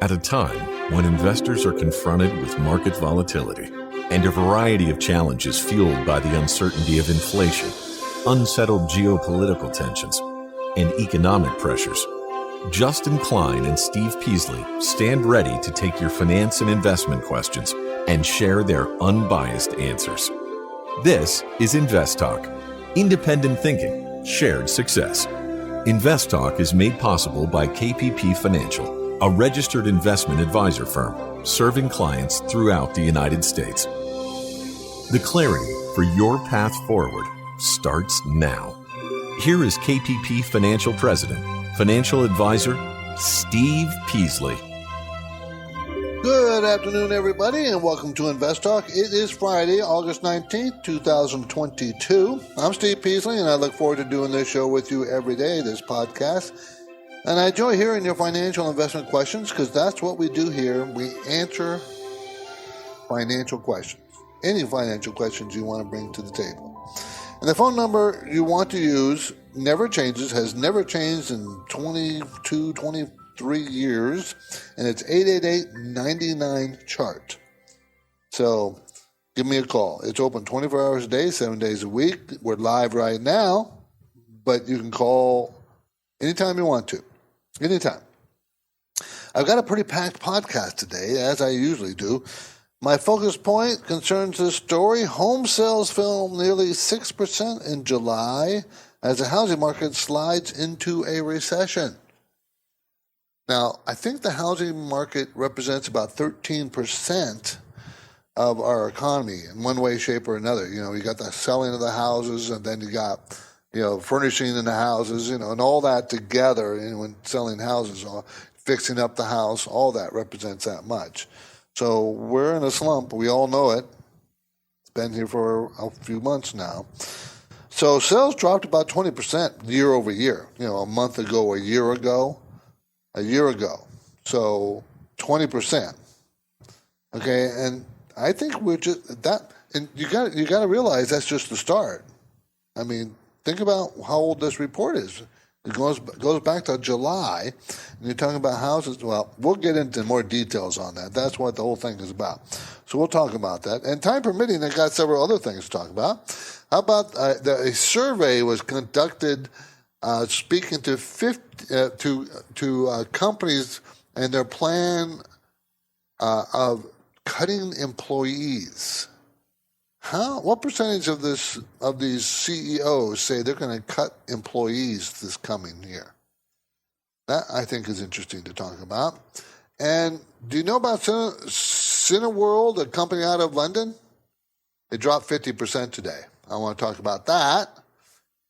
At a time when investors are confronted with market volatility and a variety of challenges fueled by the uncertainty of inflation, unsettled geopolitical tensions, and economic pressures, Justin Klein and Steve Peasley stand ready to take your finance and investment questions and share their unbiased answers. This is InvestTalk, independent thinking, shared success. InvestTalk is made possible by KPP Financial, a registered investment advisor firm serving clients throughout the United States. The clarity for your path forward starts now. Here is KPP Financial President, Financial Advisor, Steve Peasley. Good afternoon, everybody, and welcome to InvestTalk. It is Friday, August 19th, 2022. I'm Steve Peasley, and I look forward to doing this show with you every day, this podcast. And I enjoy hearing your financial investment questions because that's what we do here. We answer financial questions, any financial questions you want to bring to the table. And the phone number you want to use never changes, has never changed in 22, 23 years, and it's 888-99-CHART. So give me a call. It's open 24 hours a day, 7 days a week. We're live right now, but you can call anytime you want to. Anytime. I've got a pretty packed podcast today, as I usually do. My focus point concerns this story. Home sales fell nearly 6% in July as the housing market slides into a recession. Now, I think the housing market represents about 13% of our economy in one way, shape, or another. You know, you got the selling of the houses, and then you got, furnishing in the houses, and all that together, when selling houses or fixing up the house, all that represents that much. So we're in a slump. We all know it. It's been here for a few months now. So sales dropped about 20% year over year. A month ago, a year ago. So 20%. Okay, and I think we're just that. And you got to realize that's just the start. I mean, think about how old this report is. It goes back to July, and you're talking about houses. Well, we'll get into more details on that. That's what the whole thing is about. So we'll talk about that. And time permitting, I got several other things to talk about. How about a survey was conducted speaking to companies and their plan of cutting employees. What percentage of these CEOs say they're going to cut employees this coming year? That, I think, is interesting to talk about. And do you know about Cineworld, a company out of London? It dropped 50% today. I want to talk about that.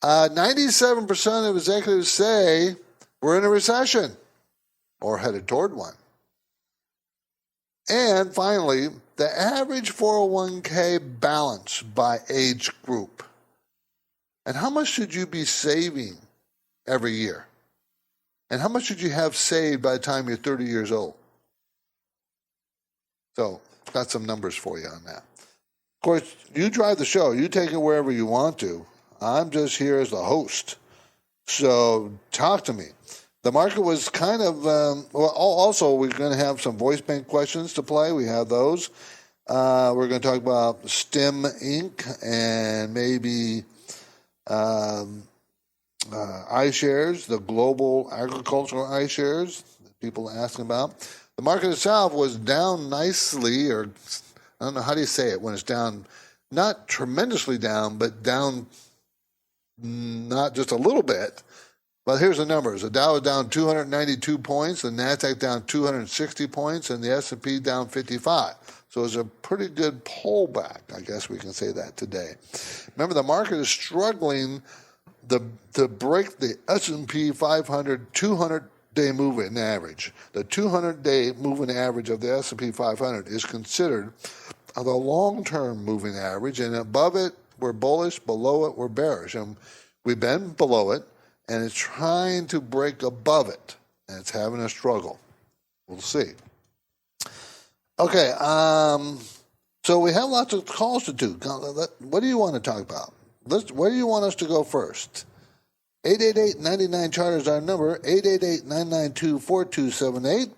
97% of executives say we're in a recession or headed toward one. And finally, the average 401k balance by age group. And how much should you be saving every year? And how much should you have saved by the time you're 30 years old? So, got some numbers for you on that. Of course, you drive the show. You take it wherever you want to. I'm just here as the host. So, talk to me. The market was kind of, also we're going to have some voice bank questions to play. We have those. We're going to talk about STEM Inc. and maybe iShares, the global agricultural iShares that people are asking about. The market itself was down nicely, or I don't know, how do you say it when it's down? Not tremendously down, but down not just a little bit. But here's the numbers. The Dow is down 292 points, the NASDAQ down 260 points, and the S&P down 55. So it's a pretty good pullback, I guess we can say that today. Remember, the market is struggling to break the S&P 500 200-day moving average. The 200-day moving average of the S&P 500 is considered the long-term moving average, and above it, we're bullish, below it, we're bearish. And we've been below it, and it's trying to break above it, and it's having a struggle. We'll see. Okay, so we have lots of calls to do. What do you want to talk about? Where do you want us to go first? 888-99-CHART is our number, 888-992-4278.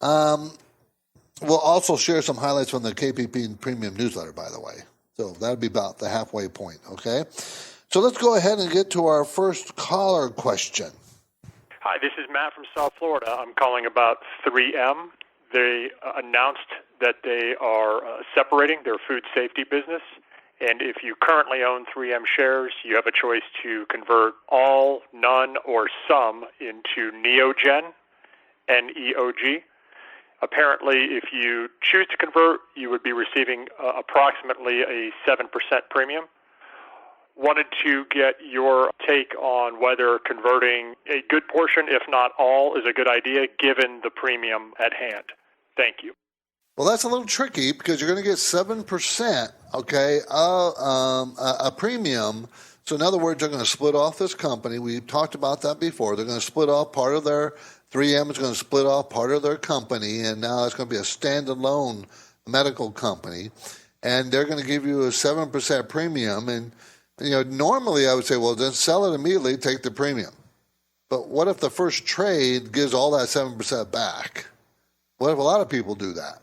We'll also share some highlights from the KPP Premium newsletter, by the way. So that'll be about the halfway point, okay? So let's go ahead and get to our first caller question. Hi, this is Matt from South Florida. I'm calling about 3M. They announced that they are separating their food safety business. And if you currently own 3M shares, you have a choice to convert all, none, or some into Neogen, NEOG. Apparently, if you choose to convert, you would be receiving approximately a 7% premium. Wanted to get your take on whether converting a good portion, if not all, is a good idea given the premium at hand. Thank you. Well, that's a little tricky because you're going to get 7%, okay, a premium. So in other words, they're going to split off this company. We talked about that before. They're going to split off part of their 3M is going to split off part of their company, and now it's going to be a standalone medical company. And they're going to give you a 7% premium. And, normally I would say, well, then sell it immediately, take the premium. But what if the first trade gives all that 7% back? What if a lot of people do that?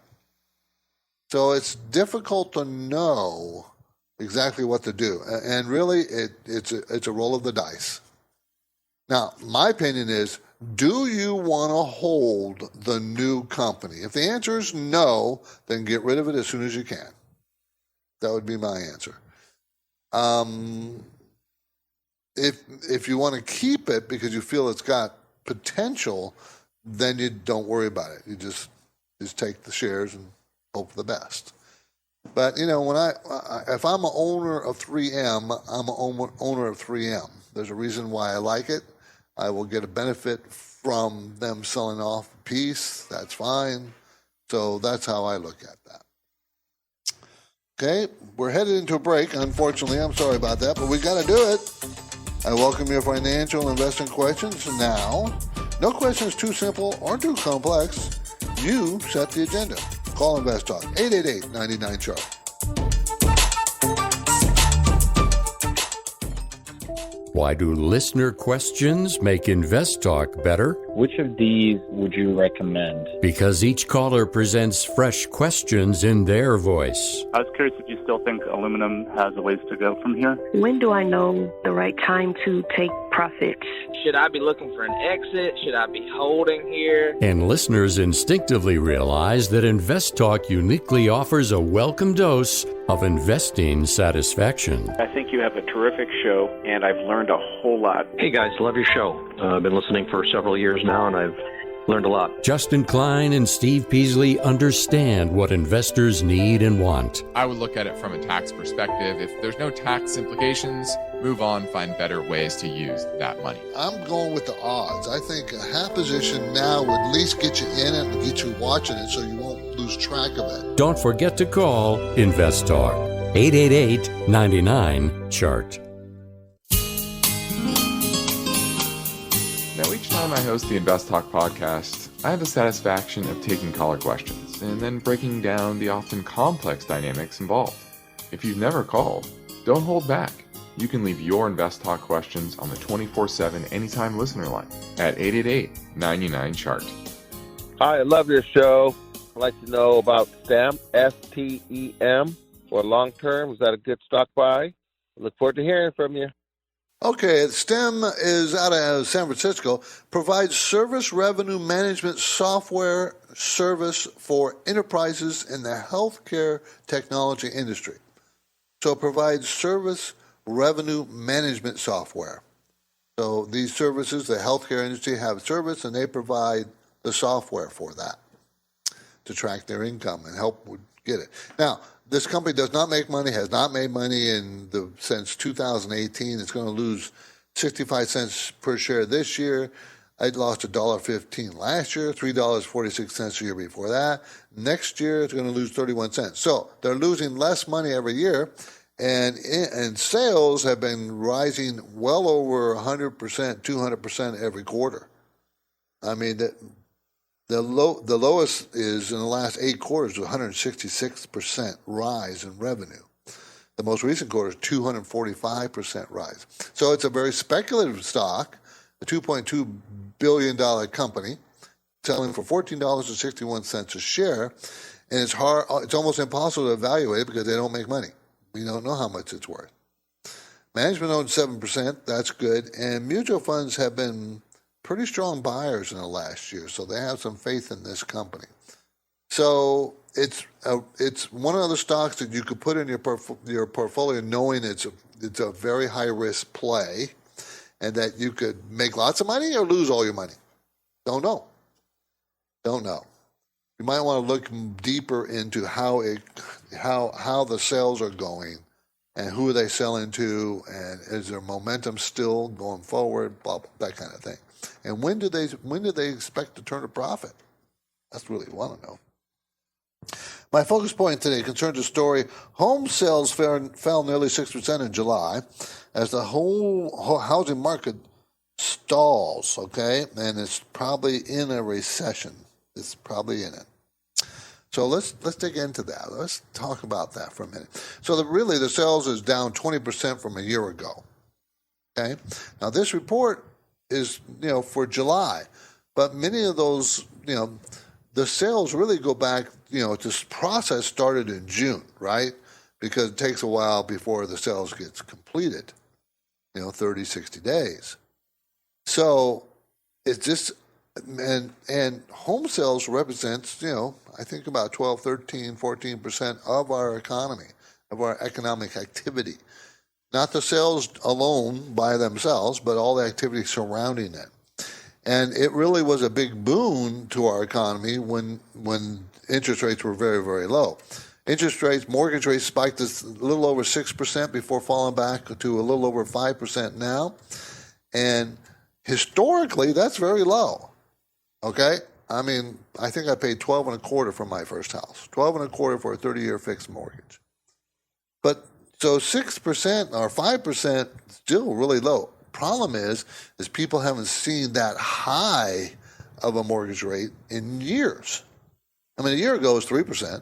So it's difficult to know exactly what to do. And really, it's a roll of the dice. Now, my opinion is, do you want to hold the new company? If the answer is no, then get rid of it as soon as you can. That would be my answer. If you want to keep it because you feel it's got potential, then you don't worry about it. You just take the shares and hope for the best. But if I'm an owner of 3M, I'm an owner of 3M. There's a reason why I like it. I will get a benefit from them selling off a piece. That's fine. So that's how I look at that. Okay, we're headed into a break. Unfortunately, I'm sorry about that, but we got to do it. I welcome your financial investing questions now. No question is too simple or too complex. You set the agenda. Call InvestTalk, 888-99-CHART. Why do listener questions make InvestTalk better? Which of these would you recommend? Because each caller presents fresh questions in their voice. I was curious if you still think aluminum has a ways to go from here. When do I know the right time to take profits? Should I be looking for an exit? Should I be holding here? And listeners instinctively realize that InvestTalk uniquely offers a welcome dose of investing satisfaction. I think you have a terrific show, and I've learned a whole lot. Hey guys, love your show. I've been listening for several years now, and I've learned a lot. Justin Klein and Steve Peasley understand what investors need and want. I would look at it from a tax perspective. If there's no tax implications, move on, find better ways to use that money. I'm going with the odds. I think a half position now would at least get you in it and get you watching it so you won't lose track of it. Don't forget to call InvestTalk, 888-99-CHART. Now, each time I host the InvestTalk podcast, I have the satisfaction of taking caller questions and then breaking down the often complex dynamics involved. If you've never called, don't hold back. You can leave your InvestTalk questions on the 24/7 anytime listener line at 888-99-CHART. Hi, I love your show. I'd like to know about STEM, STEM, for long term. Is that a good stock buy? I look forward to hearing from you. Okay, STEM is out of San Francisco, provides service revenue management software service for enterprises in the healthcare technology industry. So it provides service revenue management software. So these services, the healthcare industry have service, and they provide the software for that to track their income and help get it. Now, this company does not make money, has not made money since 2018. It's going to lose 65 cents per share this year. It lost $1.15 last year, $3.46 the year before that. Next year, it's going to lose 31 cents. So they're losing less money every year, and sales have been rising well over 100%, 200% every quarter. I mean, the lowest is in the last 8 quarters, 166% rise in revenue. The most recent quarter is 245% rise. So it's a very speculative stock, a $2.2 billion company, selling for $14.61 a share, and it's almost impossible to evaluate it because they don't make money. We don't know how much it's worth. Management owns 7%. That's good. And mutual funds have been pretty strong buyers in the last year, so they have some faith in this company. So it's one of the stocks that you could put in your portfolio knowing it's a very high-risk play and that you could make lots of money or lose all your money. Don't know. You might want to look deeper into how the sales are going and who are they selling to, and is there momentum still going forward, blah, blah, that kind of thing. And when do they expect to turn a profit? That's really what I want to know. My focus point today concerns a story. Home sales fell nearly 6% in July as the whole housing market stalls, okay? And it's probably in a recession. It's probably in it. So let's dig into that. Let's talk about that for a minute. So really the sales is down 20% from a year ago. Okay? Now this report is, for July, but many of those, the sales really go back, this process started in June, right? Because it takes a while before the sales gets completed, 30, 60 days. So it's just, and home sales represents, I think about 12, 13, 14% of our economy, of our economic activity. Not the sales alone by themselves, but all the activity surrounding it. And it really was a big boon to our economy when interest rates were very, very low. Mortgage rates spiked a little over 6% before falling back to a little over 5% now. And historically, that's very low. Okay? I mean, I think I paid $12.25 for my first house. $12.25 for a 30-year fixed mortgage. But so 6% or 5% still really low. Problem is people haven't seen that high of a mortgage rate in years. I mean, a year ago it was 3%.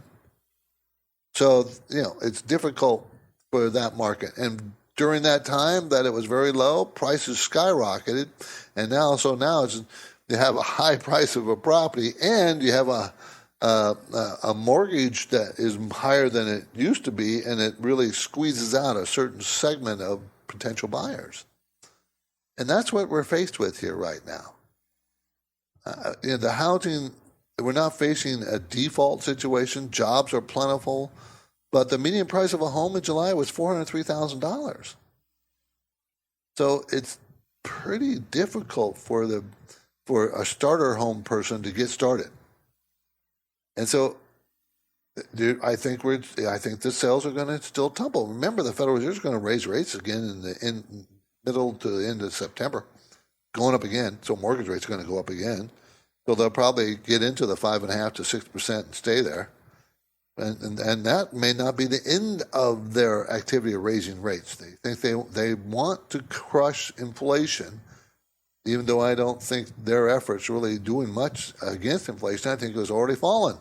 So, it's difficult for that market. And during that time that it was very low, prices skyrocketed. And now it's you have a high price of a property and you have a mortgage that is higher than it used to be, and it really squeezes out a certain segment of potential buyers. And that's what we're faced with here right now. The housing, we're not facing a default situation. Jobs are plentiful. But the median price of a home in July was $403,000. So it's pretty difficult for a starter home person to get started. And so I think the sales are going to still tumble. Remember, the Federal Reserve is going to raise rates again in middle to the end of September, going up again. So mortgage rates are going to go up again. So they'll probably get into the 5.5% to 6% and stay there. And that may not be the end of their activity of raising rates. They think they want to crush inflation, even though I don't think their efforts really doing much against inflation. I think it was already fallen.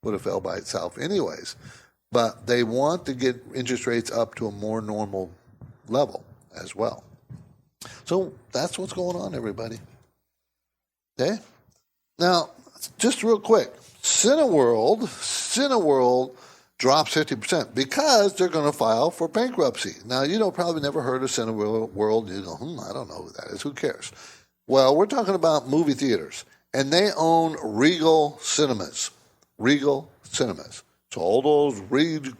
Would have fell by itself anyways. But they want to get interest rates up to a more normal level as well. So that's what's going on, everybody. Okay? Now, just real quick, Cineworld drops 50% because they're going to file for bankruptcy. Now, probably never heard of Cineworld. You go, I don't know who that is. Who cares? Well, we're talking about movie theaters, and they own Regal Cinemas. Regal Cinemas. So all those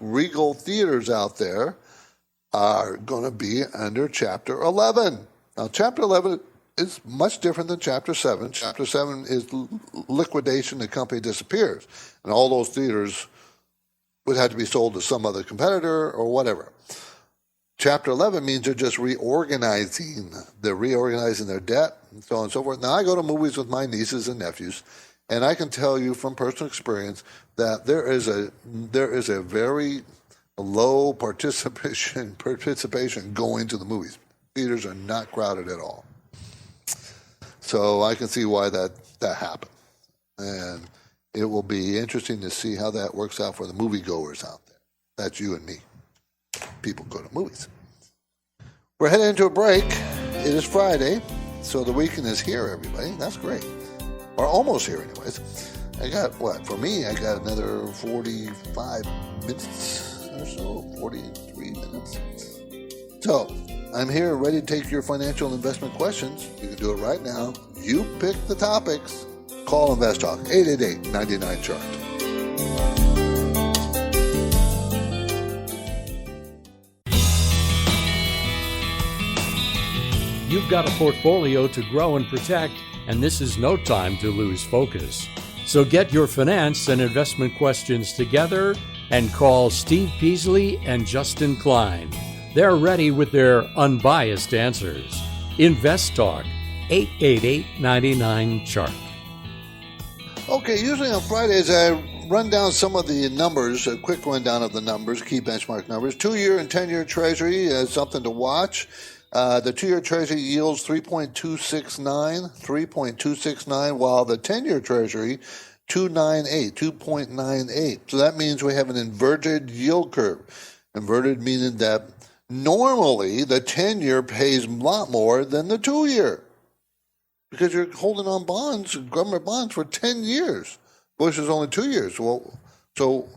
Regal theaters out there are going to be under Chapter 11. Now, Chapter 11 is much different than Chapter 7. Chapter 7 is liquidation. The company disappears. And all those theaters would have to be sold to some other competitor or whatever. Chapter 11 means they're just reorganizing. They're reorganizing their debt and so on and so forth. Now, I go to movies with my nieces and nephews, and I can tell you from personal experience that there is a very low participation going to the movies. Theaters are not crowded at all. So I can see why that happened. And it will be interesting to see how that works out for the moviegoers out there. That's you and me. People go to movies. We're heading into a break. It is Friday, so the weekend is here, everybody. That's great. or almost here anyways. I got, for me, I got another 45 minutes or so, 43 minutes. So, I'm here ready to take your financial investment questions. You can do it right now. You pick the topics. Call InvestTalk, 888-99-CHART. You've got a portfolio to grow and protect, and this is no time to lose focus. So get your finance and investment questions together and call Steve Peasley and Justin Klein. They're ready with their unbiased answers. InvestTalk, 888-99-CHART. Okay, usually on Fridays I run down some of the numbers, a quick rundown of the numbers, key benchmark numbers. 2-year and 10-year Treasury is something to watch. The 2-year Treasury yields 3.269, while the 10-year Treasury 2.98. So that means we have an inverted yield curve. Inverted meaning that normally the 10-year pays a lot more than the 2-year because you're holding on bonds, government bonds, for 10 years. Bush is only 2 years. Well, so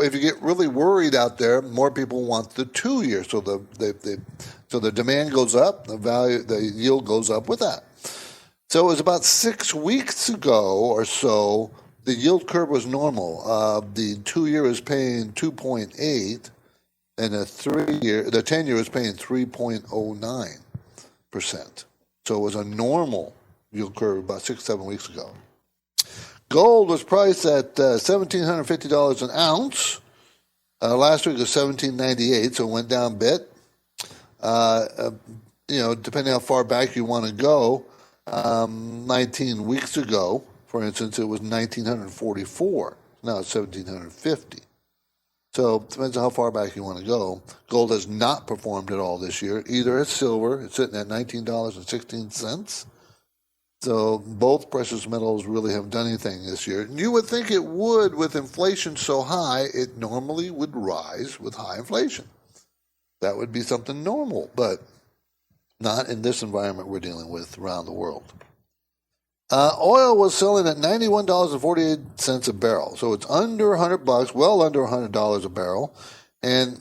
if you get really worried out there, more people want the 2 years. So the demand goes up, the yield goes up with that. So it was about 6 weeks ago or so, the yield curve was normal. The 2-year is paying 2.8, and the 10-year is paying 3.09%. So it was a normal yield curve about 6-7 weeks ago. Gold was priced at $1,750 an ounce. Last week was $1,798, so it went down a bit. Depending how far back you want to go, 19 weeks ago, for instance, it was 1,944. Now it's 1,750. So it depends on how far back you want to go. Gold has not performed at all this year. Either as silver, it's sitting at $19.16. So both precious metals really haven't done anything this year. And you would think it would with inflation so high, it normally would rise with high inflation. That would be something normal, but not in this environment we're dealing with around the world. Oil was selling at $91.48 a barrel, so it's under $100, well under $100 a barrel, and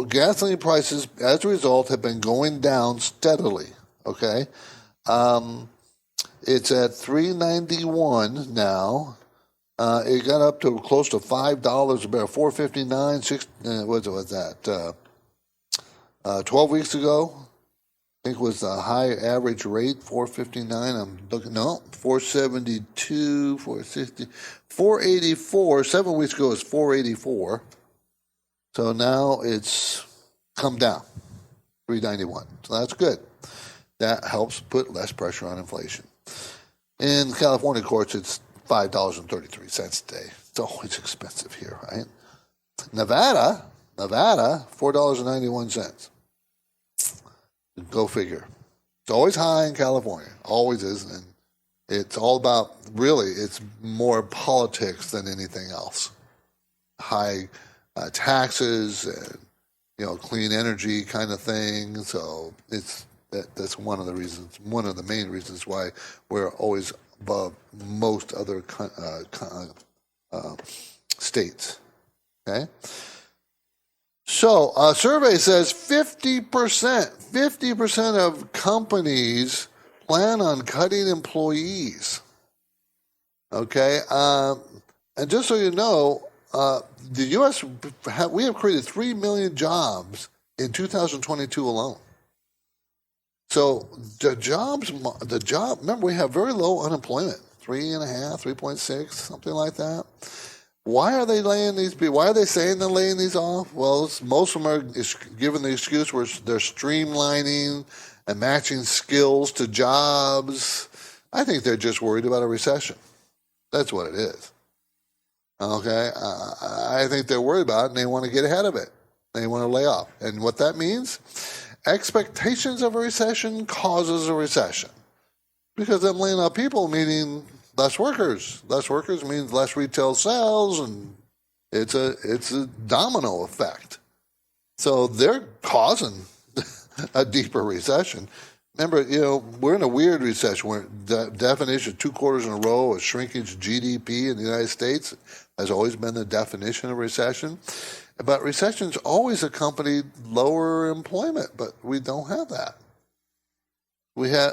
gasoline prices, as a result, have been going down steadily. Okay, it's at $3.91 now. It got up to close to $5 a barrel, $4.59. What was that? 12 weeks ago, I think was the high average rate, $4.59. I'm looking, no, $4.72, $4.60, $4.84. 7 weeks ago it was $4.84. So now it's come down, $3.91. So that's good. That helps put less pressure on inflation. In California, of course, it's $5.33 today. It's always expensive here, right? Nevada, $4.91. Go figure. It's always high in California. Always is. And it's all about, really, it's more politics than anything else. High taxes and, clean energy kind of thing. So that's one of the main reasons why we're always above most other states. Okay? So a survey says 50% of companies plan on cutting employees. Okay? And just so you know, the U.S., we have created 3 million jobs in 2022 alone. So remember, we have very low unemployment, 3.5, 3.6, something like that. Why are they laying these people? Why are they saying they're laying these off? Well, most of them are given the excuse where they're streamlining and matching skills to jobs. I think they're just worried about a recession. That's what it is. Okay? I think they're worried about it and they want to get ahead of it. They want to lay off. And what that means, expectations of a recession causes a recession. Because them laying off people meaning less workers. Less workers means less retail sales, and it's a domino effect. So they're causing a deeper recession. remember, we're in a weird recession where the definition 2 quarters in a row of shrinkage GDP in the United States has always been the definition of recession. But recessions always accompanied lower employment, but we don't have that.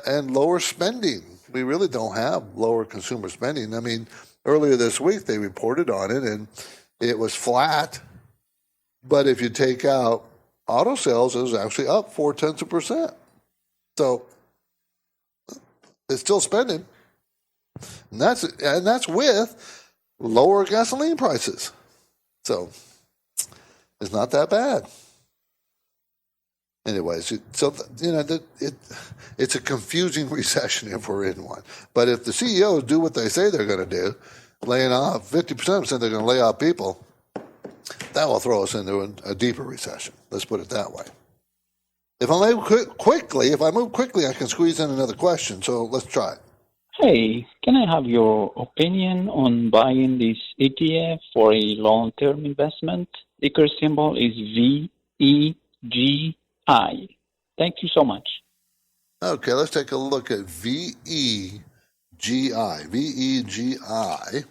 And lower spending. We really don't have lower consumer spending. I mean, earlier this week they reported on it, and it was flat. But if you take out auto sales, it was actually up 0.4%. So it's still spending, and that's with lower gasoline prices. So it's not that bad. Anyways, it's a confusing recession if we're in one. But if the CEOs do what they say they're going to do, laying off 50%, they're going to lay off people, that will throw us into a deeper recession. Let's put it that way. If I move quickly, I can squeeze in another question. So let's try it. Hey, can I have your opinion on buying this ETF for a long-term investment? Ticker symbol is VEGI. Thank you so much. Okay, let's take a look at VEGI. VEGI.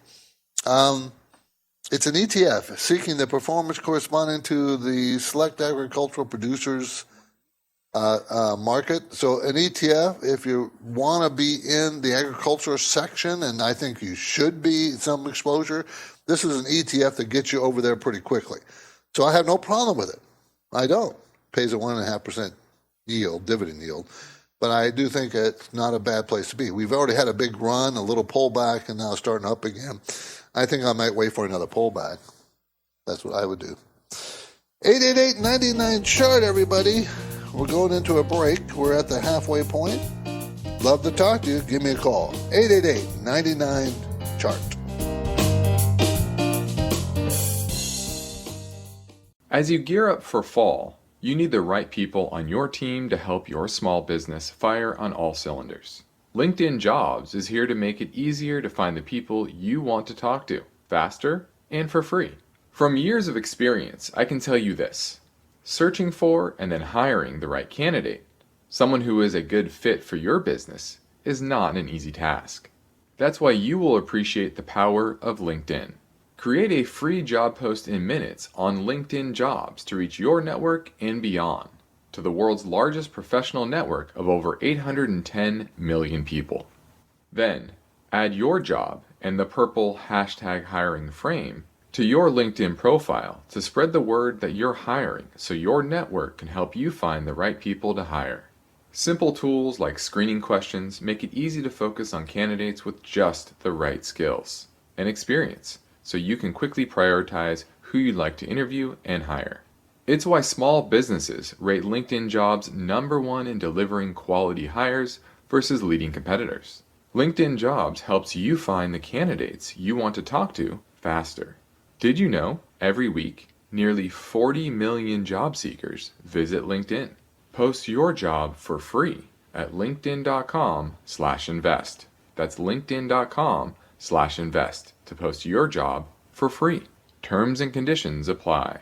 It's an ETF seeking the performance corresponding to the select agricultural producers market. So an ETF, if you want to be in the agriculture section, and I think you should be some exposure, this is an ETF that gets you over there pretty quickly. So I have no problem with it. I don't. Pays a 1.5% yield, dividend yield. But I do think it's not a bad place to be. We've already had a big run, a little pullback, and now starting up again. I think I might wait for another pullback. That's what I would do. 888-99-CHART, everybody. We're going into a break. We're at the halfway point. Love to talk to you. Give me a call. 888-99-CHART. As you gear up for fall, you need the right people on your team to help your small business fire on all cylinders. LinkedIn Jobs is here to make it easier to find the people you want to talk to, faster and for free. From years of experience, I can tell you this. Searching for and then hiring the right candidate, someone who is a good fit for your business, is not an easy task. That's why you will appreciate the power of LinkedIn. Create a free job post in minutes on LinkedIn Jobs to reach your network and beyond, to the world's largest professional network of over 810 million people. Then, add your job and the purple #hiring frame to your LinkedIn profile to spread the word that you're hiring so your network can help you find the right people to hire. Simple tools like screening questions make it easy to focus on candidates with just the right skills and experience, so you can quickly prioritize who you'd like to interview and hire. It's why small businesses rate LinkedIn Jobs #1 in delivering quality hires versus leading competitors. LinkedIn Jobs helps you find the candidates you want to talk to faster. Did you know every week, nearly 40 million job seekers visit LinkedIn? Post your job for free at linkedin.com/invest. That's linkedin.com/invest to post your job for free. Terms and conditions apply.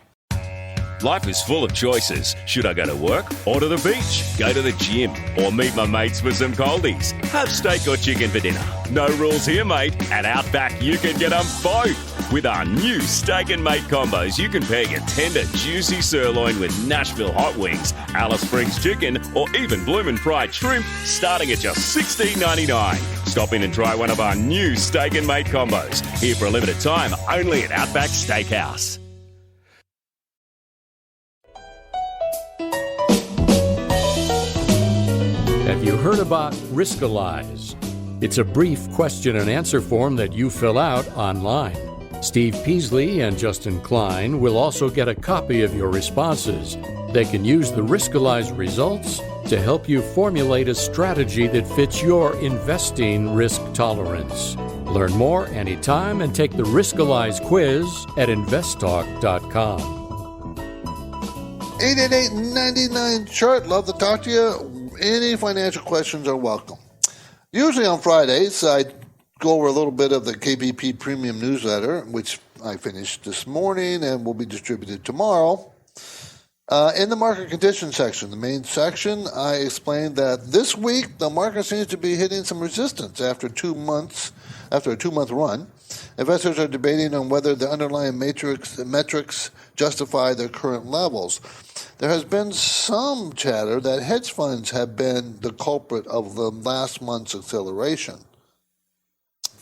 Life is full of choices. Should I go to work or to the beach? Go to the gym or meet my mates for some coldies? Have steak or chicken for dinner? No rules here, mate. At Outback, you can get them both. With our new Steak and Mate combos, you can pair your tender, juicy sirloin with Nashville hot wings, Alice Springs chicken, or even bloomin' fried shrimp, starting at just $16.99. Stop in and try one of our new Steak and Mate combos. Here for a limited time, only at Outback Steakhouse. Have you heard about Riskalyze? It's a brief question and answer form that you fill out online. Steve Peasley and Justin Klein will also get a copy of your responses. They can use the Riskalyze results to help you formulate a strategy that fits your investing risk tolerance. Learn more anytime and take the Riskalyze quiz at InvestTalk.com. 888-99-CHART. Love to talk to you. Any financial questions are welcome. Usually on Fridays, I go over a little bit of the KBP Premium Newsletter, which I finished this morning and will be distributed tomorrow. In the market conditions section, the main section, I explained that this week the market seems to be hitting some resistance after a 2-month run. Investors are debating on whether the underlying metrics justify their current levels. There has been some chatter that hedge funds have been the culprit of the last month's acceleration.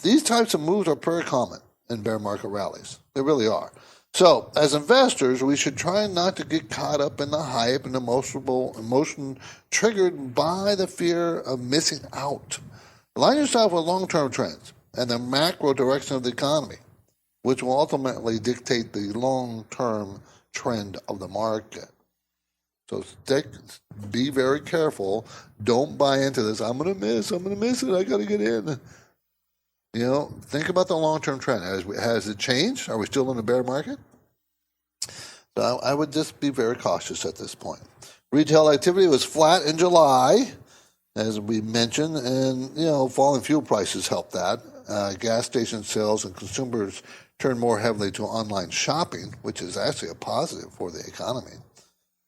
These types of moves are very common in bear market rallies. They really are. So, as investors, we should try not to get caught up in the hype and emotion triggered by the fear of missing out. Align yourself with long-term trends and the macro direction of the economy, which will ultimately dictate the long-term trend of the market. So be very careful. Don't buy into this. I'm going to miss it. I got to get in. Think about the long-term trend. Has it changed? Are we still in a bear market? So I would just be very cautious at this point. Retail activity was flat in July, as we mentioned, and falling fuel prices helped that. Gas station sales and consumers turned more heavily to online shopping, which is actually a positive for the economy.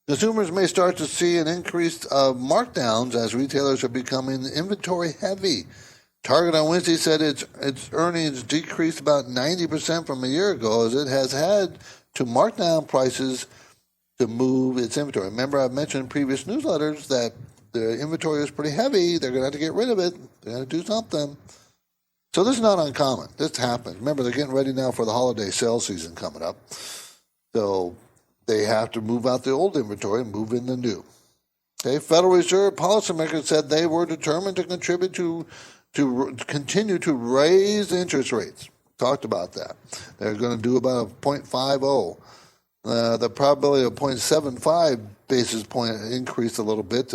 Consumers may start to see an increase of markdowns as retailers are becoming inventory heavy. Target on Wednesday said its earnings decreased about 90% from a year ago as it has had to mark down prices to move its inventory. Remember, I've mentioned in previous newsletters that the inventory is pretty heavy. They're going to have to get rid of it. They're going to do something. So this is not uncommon. This happens. Remember, they're getting ready now for the holiday sales season coming up. So they have to move out the old inventory and move in the new. Okay, Federal Reserve policymakers said they were determined to contribute to continue to raise interest rates. Talked about that. They're going to do about a 0.50. The probability of 0.75 basis point increased a little bit,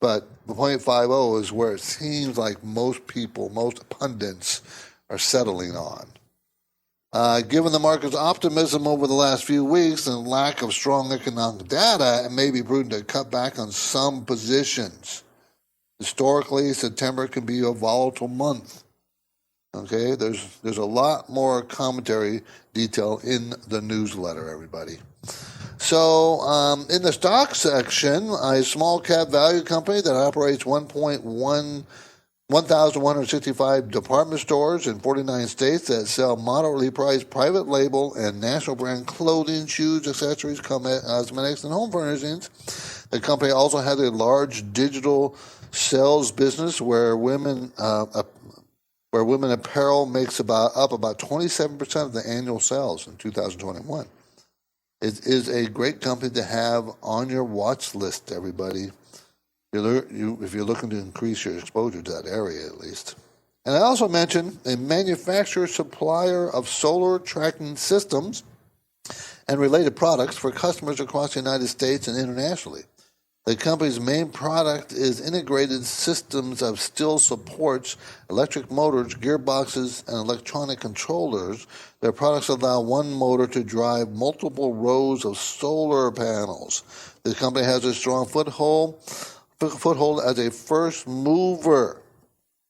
but the 0.50 is where it seems like most pundits are settling on. Given the market's optimism over the last few weeks and lack of strong economic data, it may be prudent to cut back on some positions. Historically, September can be a volatile month. Okay, there's a lot more commentary detail in the newsletter, everybody. So in the stock section, a small cap value company that operates 1,165 department stores in 49 states that sell moderately priced private label and national brand clothing, shoes, accessories, cosmetics, and home furnishings. The company also has a large digital sales business where women apparel makes up about 27% of the annual sales in 2021. It is a great company to have on your watch list, everybody. If you're looking to increase your exposure to that area, at least. And I also mentioned a manufacturer supplier of solar tracking systems and related products for customers across the United States and internationally. The company's main product is integrated systems of steel supports, electric motors, gearboxes, and electronic controllers. Their products allow one motor to drive multiple rows of solar panels. The company has a strong foothold as a first mover.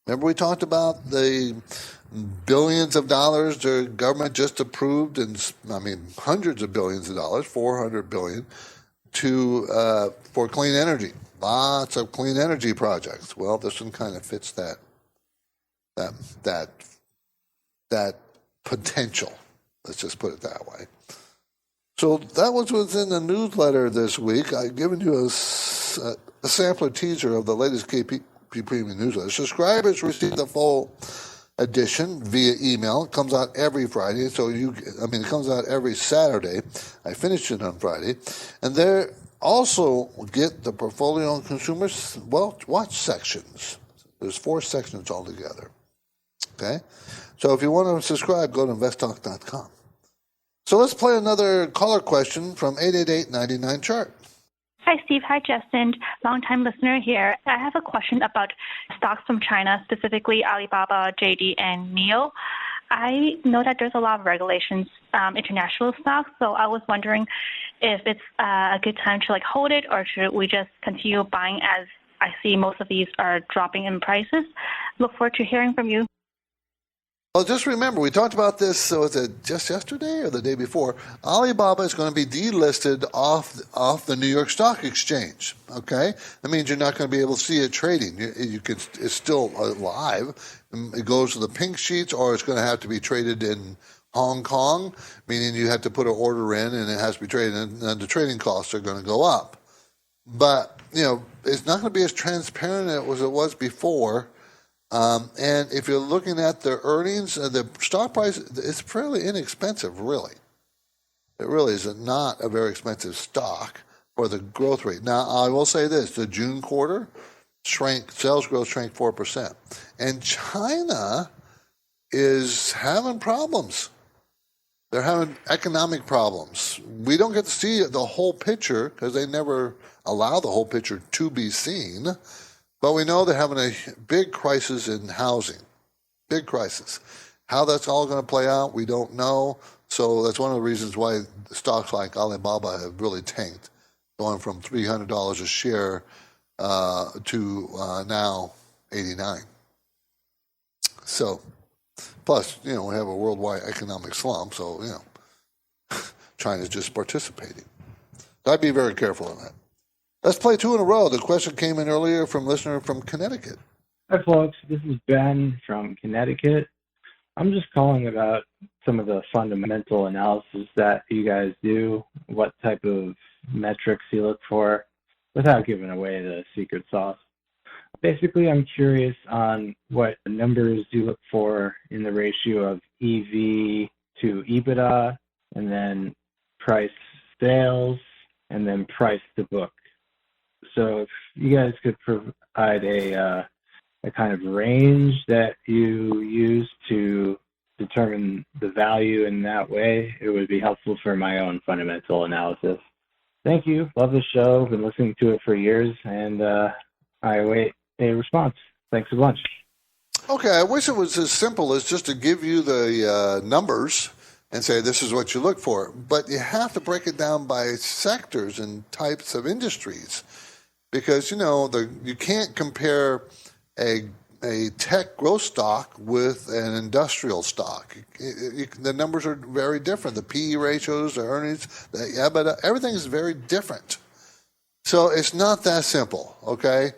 Remember we talked about the billions of dollars the government just approved, and hundreds of billions of dollars, $400 billion, for clean energy. Lots of clean energy projects. Well, this one kind of fits that potential. Let's just put it that way. So that was what's in the newsletter this week. I've given you a sampler teaser of the latest KP Premium newsletter. Subscribers receive the full edition via email. It comes out every Friday, it comes out every Saturday. I finished it on Friday. And there also get the portfolio and consumer watch sections. There's 4 sections altogether. Okay? So if you want to subscribe, go to InvestTalk.com. So let's play another caller question from 888-99-CHART. Hi, Steve. Hi, Justin. Long-time listener here. I have a question about stocks from China, specifically Alibaba, JD, and NEO. I know that there's a lot of regulations, international stocks, so I was wondering if it's a good time to hold it, or should we just continue buying as I see most of these are dropping in prices? Look forward to hearing from you. Well, just remember, we talked about this, was it just yesterday or the day before? Alibaba is going to be delisted off the New York Stock Exchange, okay? That means you're not going to be able to see it trading. It's still alive. It goes to the pink sheets, or it's going to have to be traded in Hong Kong, meaning you have to put an order in and it has to be traded, and the trading costs are going to go up. But, it's not going to be as transparent as it was before. And if you're looking at the earnings, the stock price is fairly inexpensive, really. It really is not a very expensive stock for the growth rate. Now, I will say this. The June quarter sales growth shrank 4%. And China is having problems. They're having economic problems. We don't get to see the whole picture because they never allow the whole picture to be seen. But we know they're having a big crisis in housing, big crisis. How that's all going to play out, we don't know. So that's one of the reasons why stocks like Alibaba have really tanked, going from $300 a share to now $89. So, plus, we have a worldwide economic slump, so, China's just participating. So I'd be very careful on that. Let's play two in a row. The question came in earlier from a listener from Connecticut. Hi, folks. This is Ben from Connecticut. I'm just calling about some of the fundamental analysis that you guys do, what type of metrics you look for, without giving away the secret sauce. Basically, I'm curious on what numbers you look for in the ratio of EV to EBITDA, and then price sales, and then price to book. So if you guys could provide a kind of range that you use to determine the value in that way, it would be helpful for my own fundamental analysis. Thank you. Love the show. Been listening to it for years, and I await a response. Thanks a bunch. Okay, I wish it was as simple as just to give you the numbers and say this is what you look for. But you have to break it down by sectors and types of industries. Because, you can't compare a tech growth stock with an industrial stock. The numbers are very different. The PE ratios, the earnings, the EBITDA, everything is very different. So it's not that simple, okay?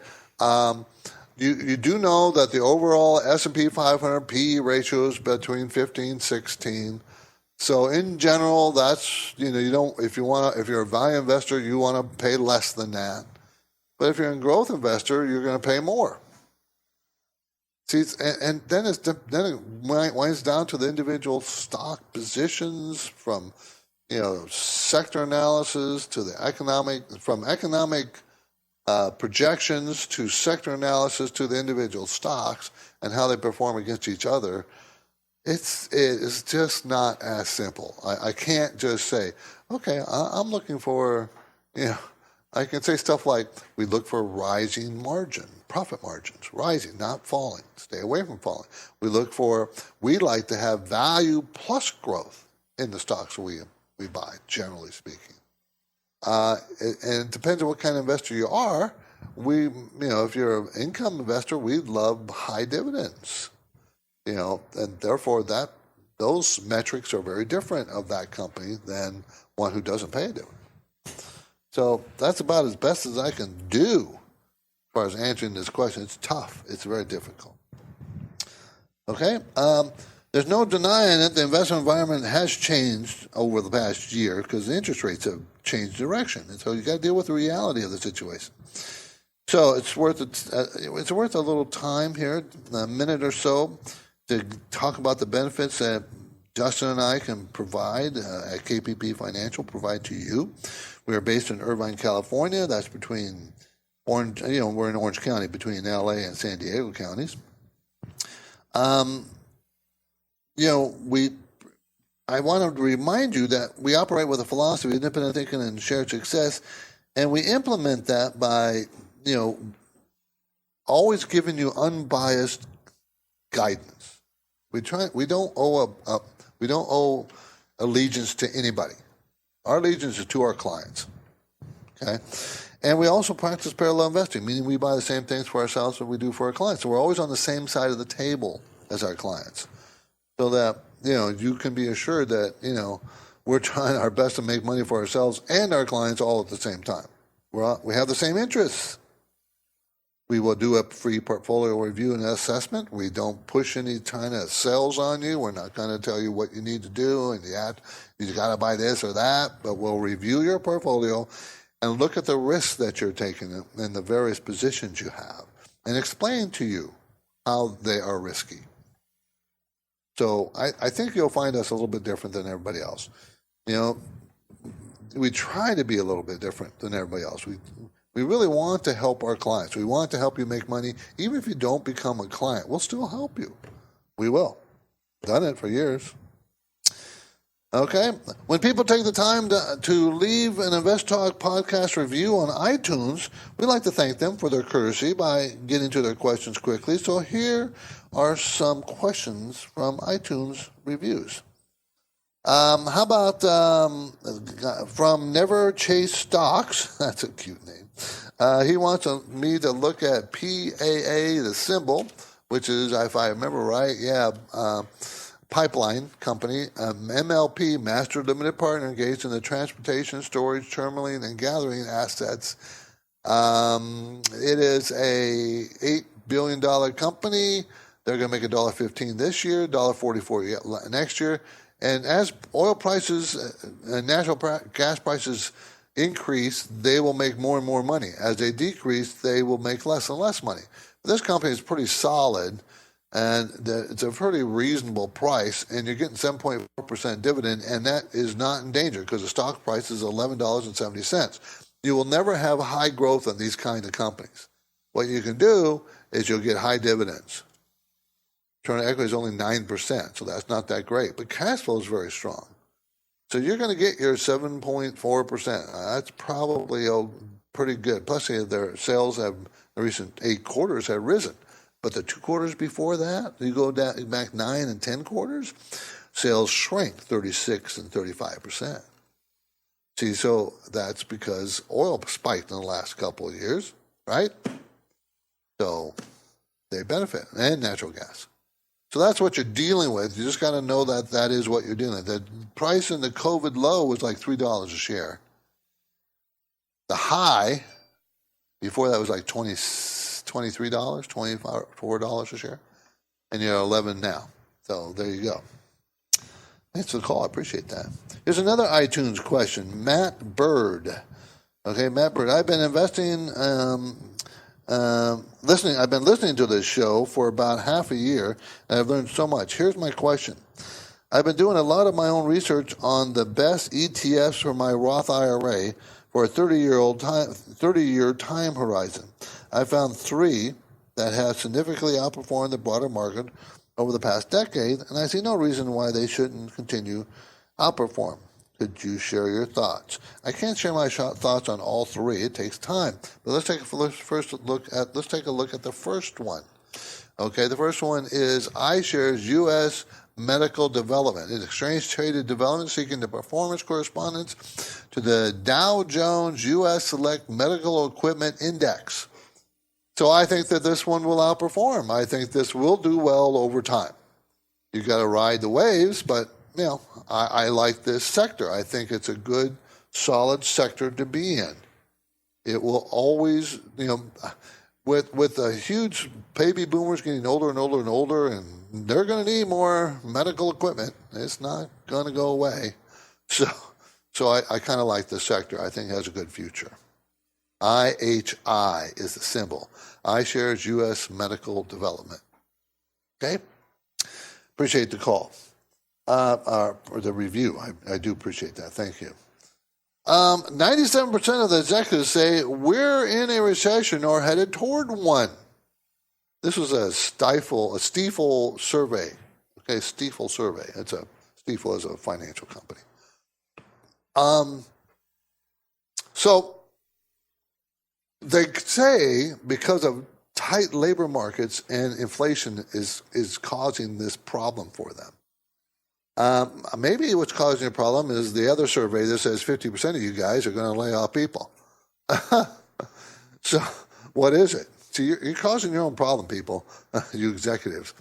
You do know that the overall S&P 500 PE ratio is between 15, 16. So in general, that's, you don't, if you're a value investor, you want to pay less than that. But if you're a growth investor, you're going to pay more. See, and then it winds down to the individual stock positions, from sector analysis to the economic projections to sector analysis to the individual stocks and how they perform against each other. It is just not as simple. I can't just say, okay, I'm looking for, I can say stuff like, we look for rising profit margins, rising, not falling. Stay away from falling. We like to have value plus growth in the stocks we buy, generally speaking. And it depends on what kind of investor you are. If you're an income investor, we love high dividends. And therefore those metrics are very different of that company than one who doesn't pay a dividend. So that's about as best as I can do as far as answering this question. It's tough. It's very difficult. Okay? There's no denying that the investment environment has changed over the past year because the interest rates have changed direction. And so you got to deal with the reality of the situation. So it's worth a little time here, a minute or so, to talk about the benefits that Justin and I can provide at KPP Financial, provide to you. We are based in Irvine, California. That's between we're in Orange County, between LA and San Diego counties. I want to remind you that we operate with a philosophy of independent thinking and shared success, and we implement that by, always giving you unbiased guidance. We don't owe allegiance to anybody. Our allegiance is to our clients. Okay? And we also practice parallel investing, meaning we buy the same things for ourselves that we do for our clients. So we're always on the same side of the table as our clients. so that, you can be assured that, we're trying our best to make money for ourselves and our clients all at the same time. We have the same interests. We will do a free portfolio review and assessment. We don't push any kind of sales on you. We're not going to tell you what you need to do and you got to buy this or that, but we'll review your portfolio and look at the risks that you're taking and the various positions you have and explain to you how they are risky. So I think you'll find us a little bit different than everybody else. We try to be a little bit different than everybody else. We really want to help our clients. We want to help you make money. Even if you don't become a client, we'll still help you. We will. Done it for years. Okay? When people take the time to leave an InvestTalk podcast review on iTunes, we like to thank them for their courtesy by getting to their questions quickly. So here are some questions from iTunes reviews. How about from Never Chase Stocks? That's a cute name. He wants me to look at PAA, the symbol, which is, if I remember right, pipeline company, MLP, Master Limited Partner, engaged in the transportation, storage, terminaling, and gathering assets. It is a $8 billion company. They're going to make $1.15 this year, $1.44 next year. And as oil prices and natural gas prices increase, they will make more and more money. As they decrease, they will make less and less money. This company is pretty solid, and it's a pretty reasonable price, and you're getting 7.4% dividend, and that is not in danger because the stock price is $11.70. You will never have high growth on these kind of companies. What you can do is you'll get high dividends. Return on equity is only 9%, so that's not that great. But cash flow is very strong. So you're going to get your 7.4%. That's probably pretty good. Plus, their sales the recent 8 quarters have risen. But the 2 quarters before that, you go back 9 and 10 quarters, sales shrank 36 and 35%. See, so that's because oil spiked in the last couple of years, right? So they benefit, and natural gas. So that's what you're dealing with. You just got to know that that is what you're dealing with. The price in the COVID low was like $3 a share. The high before that was like $23, $24 a share. And you're 11 now. So there you go. Thanks for the call. I appreciate that. Here's another iTunes question. Matt Bird. Okay, Matt Bird. I've been investing... I've been listening to this show for about half a year, and I've learned so much. Here's my question. I've been doing a lot of my own research on the best ETFs for my Roth IRA for a 30-year time horizon. I found 3 that have significantly outperformed the broader market over the past decade, and I see no reason why they shouldn't continue outperform. Could you share your thoughts? I can't share my thoughts on all 3. It takes time. But let's take a look at the first one. Okay, the first one is iShares U.S. Medical Development. It's exchange-traded development seeking the performance correspondence to the Dow Jones U.S. Select Medical Equipment Index. So I think that this one will outperform. I think this will do well over time. You've got to ride the waves, but I like this sector. I think it's a good, solid sector to be in. It will always, with the huge baby boomers getting older and older and older, and they're going to need more medical equipment. It's not going to go away. So I kind of like this sector. I think it has a good future. IHI is the symbol. iShares U.S. Medical Development. Okay? Appreciate the call. Or the review. I do appreciate that. Thank you. 97% of the executives say we're in a recession or headed toward one. This was a Stifel survey. Okay, Stifel survey. Stifel is a financial company. So they say because of tight labor markets and inflation is causing this problem for them. Maybe what's causing a problem is the other survey that says 50% of you guys are going to lay off people. So what is it? So you're causing your own problem, people, you executives.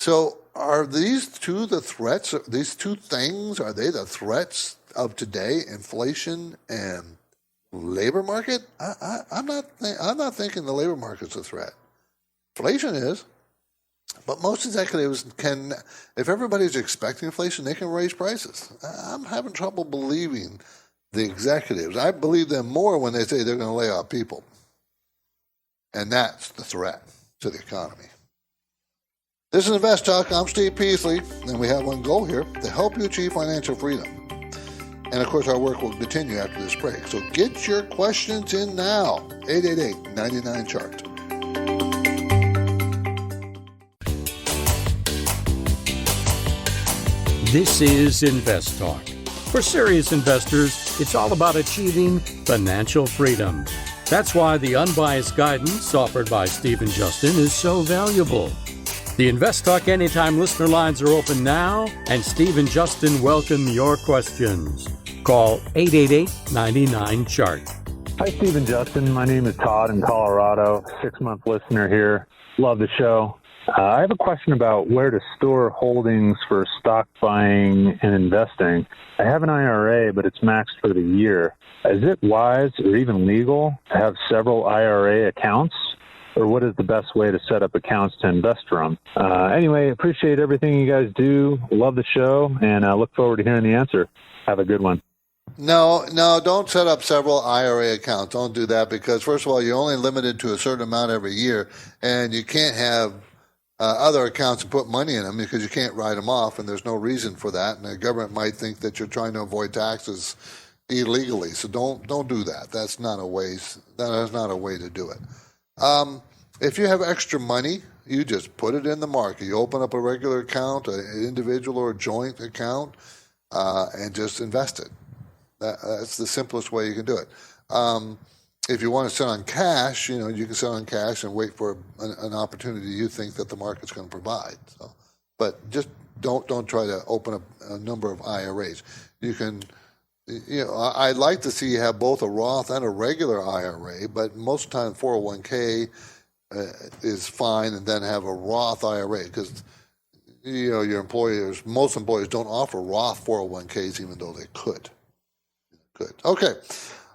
So are these two the threats? These two things, are they the threats of today? Inflation and labor market? I'm not thinking the labor market's a threat. Inflation is, but most executives can, if everybody's expecting inflation, they can raise prices. I'm having trouble believing the executives. I believe them more when they say they're going to lay off people. And that's the threat to the economy. This is InvestTalk. I'm Steve Peasley, and we have one goal here, to help you achieve financial freedom. And, of course, our work will continue after this break. So get your questions in now, 888-99-CHART. This is InvestTalk. For serious investors, it's all about achieving financial freedom. That's why the unbiased guidance offered by Steve and Justin is so valuable. The InvestTalk Anytime listener lines are open now, and Steve and Justin welcome your questions. Call 888-99-CHART. Hi, Steve and Justin. My name is Todd in Colorado, 6-month listener here. Love the show. I have a question about where to store holdings for stock buying and investing. I have an IRA, but it's maxed for the year. Is it wise or even legal to have several IRA accounts? Or what is the best way to set up accounts to invest from? Anyway, appreciate everything you guys do. Love the show, and I look forward to hearing the answer. Have a good one. No, don't set up several IRA accounts. Don't do that because, first of all, you're only limited to a certain amount every year, and you can't have other accounts and put money in them because you can't write them off, and there's no reason for that. And the government might think that you're trying to avoid taxes illegally. So don't do that. That's not a way. That is not a way to do it. If you have extra money, you just put it in the market. You open up a regular account, an individual or a joint account, and just invest it. That's the simplest way you can do it. If you want to sit on cash, you can sit on cash and wait for an opportunity you think that the market's going to provide. So, but just don't try to open up a number of IRAs. You can, I'd like to see you have both a Roth and a regular IRA, but most of the time 401k is fine, and then have a Roth IRA because most employers don't offer Roth 401ks even though they could. Okay.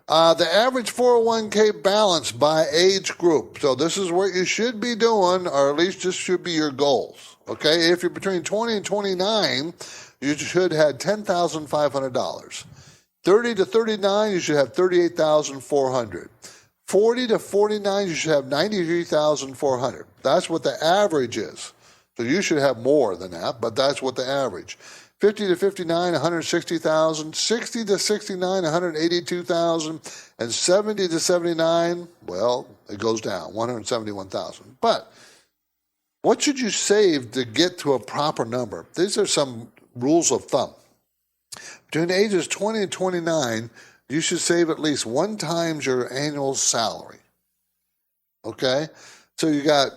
The average 401k balance by age group. So this is what you should be doing, or at least this should be your goals. Okay, if you're between 20 and 29, you should have $10,500. 30 to 39, you should have $38,400. 40 to 49, you should have $93,400. That's what the average is. So you should have more than that, but that's what the average. 50 to 59, $160,000. 60 to 69, $182,000. And 70 to 79, well, it goes down, $171,000. But what should you save to get to a proper number? These are some rules of thumb. Between the ages 20 and 29, you should save at least 1 times your annual salary. Okay? So you got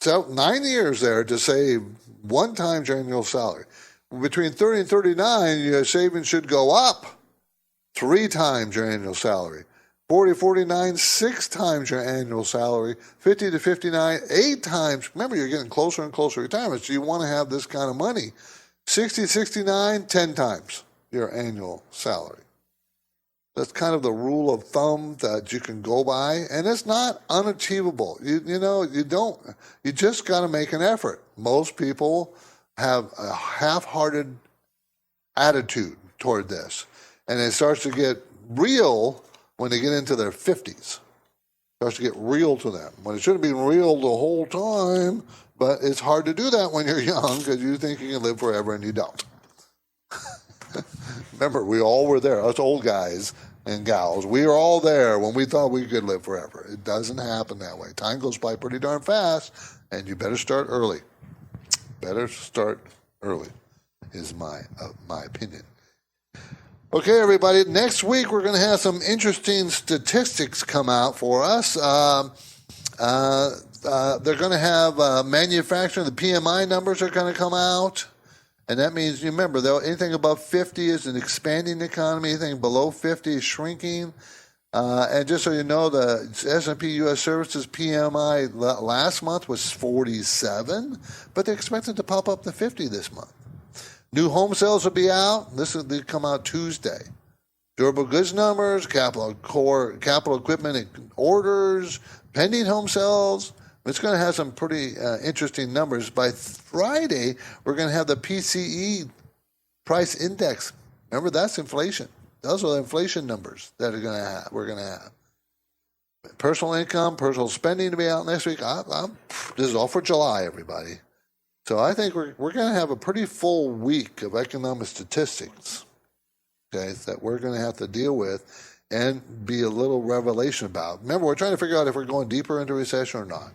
9 years there to save 1 times your annual salary. Between 30 and 39, your savings should go up 3 times your annual salary. 40 to 49, 6 times your annual salary. 50 to 59, 8 times. Remember, you're getting closer and closer to retirement, so you want to have this kind of money. 60 to 69, 10 times your annual salary. That's kind of the rule of thumb that you can go by, and it's not unachievable. You just got to make an effort. Most people have a half-hearted attitude toward this, and it starts to get real when they get into their 50s. It starts to get real to them when it should have been real the whole time, but it's hard to do that when you're young because you think you can live forever and you don't. Remember, we all were there, us old guys and gals. We were all there when we thought we could live forever. It doesn't happen that way. Time goes by pretty darn fast, and you better start early. Better start early is my opinion. Okay, everybody. Next week, we're going to have some interesting statistics come out for us. They're going to have manufacturing. The PMI numbers are going to come out. And that means, remember, anything above 50 is an expanding economy. Anything below 50 is shrinking. And just so you know, the S&P U.S. Services PMI last month was 47, but they're expected to pop up to 50 this month. New home sales will be out. They come out Tuesday. Durable goods numbers, capital equipment orders, pending home sales. It's going to have some pretty interesting numbers. By Friday, we're going to have the PCE price index. Remember, that's inflation. Those are the inflation numbers that we're going to have. Personal income, personal spending to be out next week. This is all for July, everybody. So I think we're going to have a pretty full week of economic statistics, okay, that we're going to have to deal with and be a little revelation about. Remember, we're trying to figure out if we're going deeper into recession or not.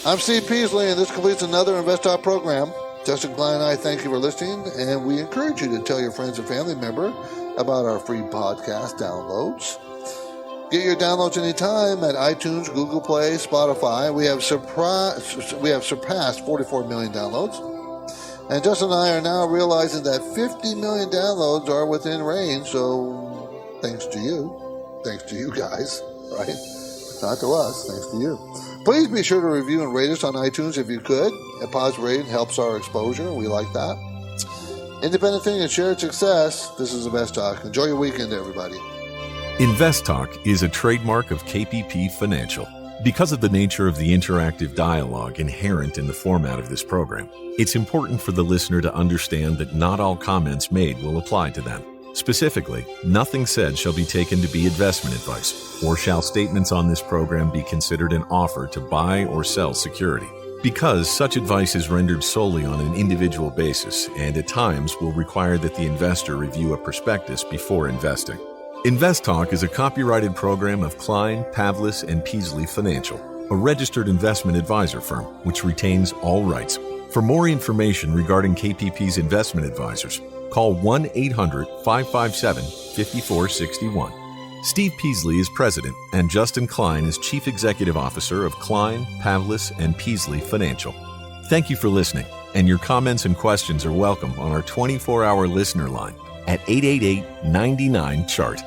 I'm Steve Peasley, and this completes another InvestTalk program. Justin Klein and I thank you for listening, and we encourage you to tell your friends and family member about our free podcast downloads. Get your downloads anytime at iTunes, Google Play, Spotify. We have surpassed 44 million downloads. And Justin and I are now realizing that 50 million downloads are within range, so thanks to you guys, right? Not to us, thanks to you. Please be sure to review and rate us on iTunes if you could. A positive rating helps our exposure. We like that. Independent thinking and shared success. This is InvestTalk. Enjoy your weekend, everybody. InvestTalk is a trademark of KPP Financial. Because of the nature of the interactive dialogue inherent in the format of this program, it's important for the listener to understand that not all comments made will apply to them. Specifically, nothing said shall be taken to be investment advice, or shall statements on this program be considered an offer to buy or sell security. Because such advice is rendered solely on an individual basis and at times will require that the investor review a prospectus before investing. InvestTalk is a copyrighted program of Klein, Pavlis, and Peasley Financial, a registered investment advisor firm which retains all rights. For more information regarding KPP's investment advisors, call 1-800-557-5461. Steve Peasley is president, and Justin Klein is chief executive officer of Klein, Pavlis, and Peasley Financial. Thank you for listening, and your comments and questions are welcome on our 24-hour listener line at 888-99-CHART.